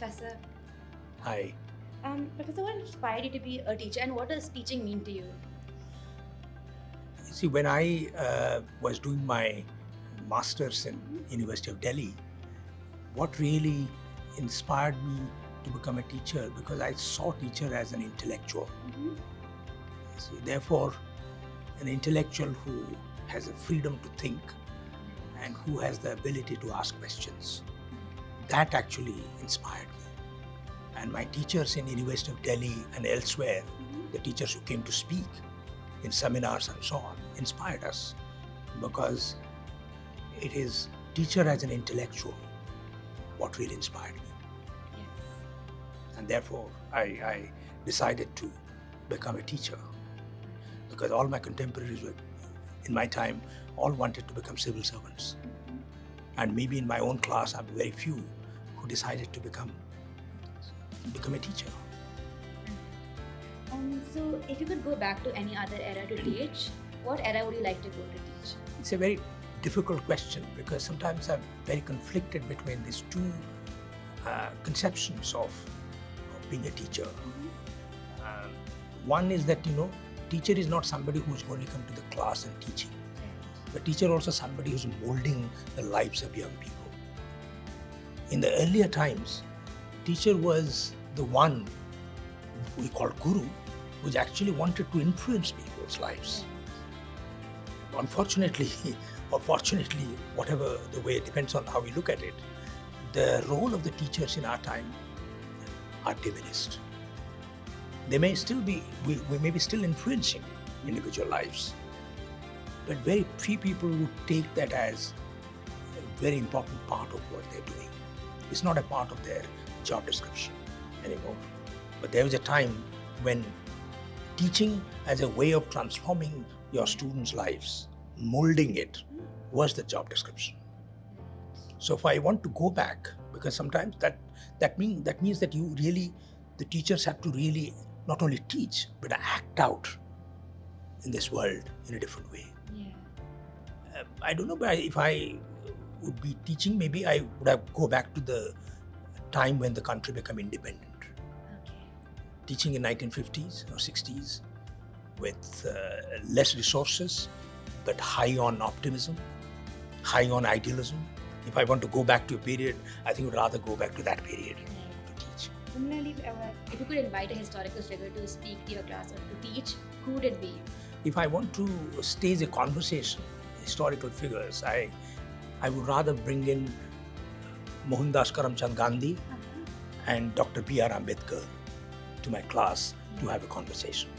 Professor. Hi. Professor, what inspired you to be a teacher, and what does teaching mean to you? See, when I was doing my master's in University of Delhi, what really inspired me to become a teacher, because I saw teacher as an intellectual. So therefore, an intellectual who has a freedom to think and who has the ability to ask questions. That actually inspired me. And my teachers in University of Delhi and elsewhere, the teachers who came to speak in seminars and so on, inspired us, because it is teacher as an intellectual what really inspired me. Yes. And therefore, I decided to become a teacher, because all my contemporaries were, in my time, all wanted to become civil servants. And maybe in my own class, I have very few who decided to become a teacher. So, if you could go back to any other era to teach, what era would you like to go to teach? It's a very difficult question, because sometimes I'm very conflicted between these two conceptions of being a teacher. One is that, teacher is not somebody who's going to come to the class and teaching. The teacher also somebody who's molding the lives of young people. In the earlier times, teacher was the one we called guru, which actually wanted to influence people's lives. Unfortunately, or fortunately, whatever the way, it depends on how we look at it, the role of the teachers in our time are diminished. They may still be, we may be still influencing individual lives, but very few people would take that as a very important part of what they're doing. It's not a part of their job description anymore. But there was a time when teaching as a way of transforming your students' lives, molding it, was the job description. So if I want to go back, because sometimes that means that you really, the teachers have to really not only teach, but act out in this world in a different way. Yeah. I don't know, but if I would be teaching, maybe I would have go back to the time when the country became independent. Okay. Teaching in 1950s or 60s with less resources, but high on optimism, high on idealism. If I want to go back to a period, I think I would rather go back to that period to teach. Similarly, if you could invite a historical figure to speak to your class or to teach, who would it be? If I want to stage a conversation, historical figures, I would rather bring in Mohandas Karamchand Gandhi and Dr. B.R. Ambedkar to my class to have a conversation.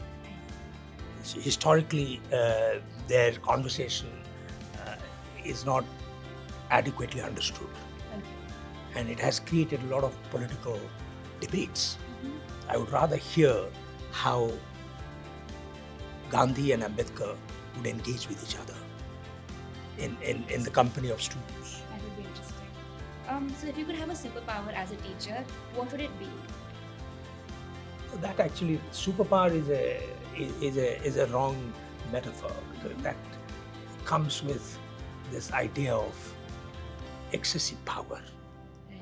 So historically, their conversation is not adequately understood, and it has created a lot of political debates. I would rather hear how Gandhi and Ambedkar would engage with each other in the company of students. That would be interesting. So if you could have a superpower as a teacher, what would it be? So that actually, superpower is a wrong metaphor, because that comes with this idea of excessive power. Right.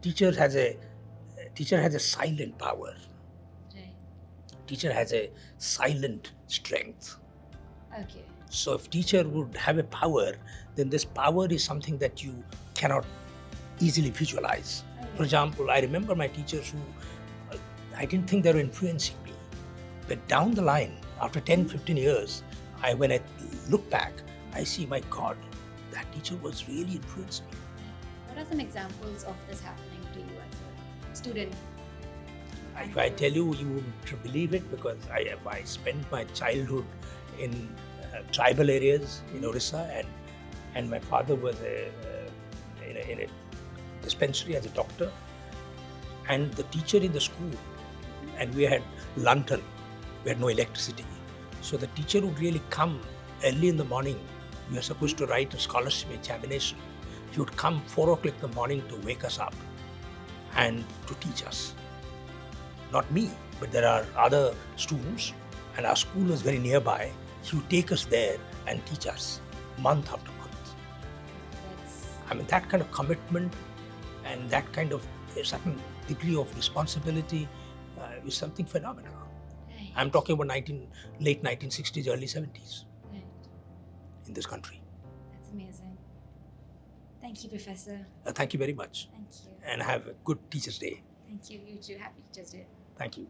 Teacher has a silent power. Right. Teacher has a silent strength. Okay. So if teacher would have a power, then this power is something that you cannot easily visualize. Okay. For example, I remember my teachers who, I didn't think they were influencing me. But down the line, after 10, 15 years, when I look back, I see, my God, that teacher was really influencing me. What are some examples of this happening to you as a student? If I tell you, you wouldn't believe it, because I spent my childhood in tribal areas in Orissa, and my father was in a dispensary as a doctor, and the teacher in the school, and we had lantern, we had no electricity. So the teacher would really come early in the morning. We were supposed to write a scholarship examination. He would come 4 o'clock in the morning to wake us up and to teach us. Not me, but there are other students, and our school was very nearby. He would take us there and teach us month after month. That's I mean, that kind of commitment and that kind of a certain degree of responsibility is something phenomenal. Right. I'm talking about late 1960s, early 70s Right. in this country. That's amazing. Thank you, Professor. Thank you very much. Thank you. And have a good Teachers' Day. Thank you. You too. Happy Teachers' Day. Thank you.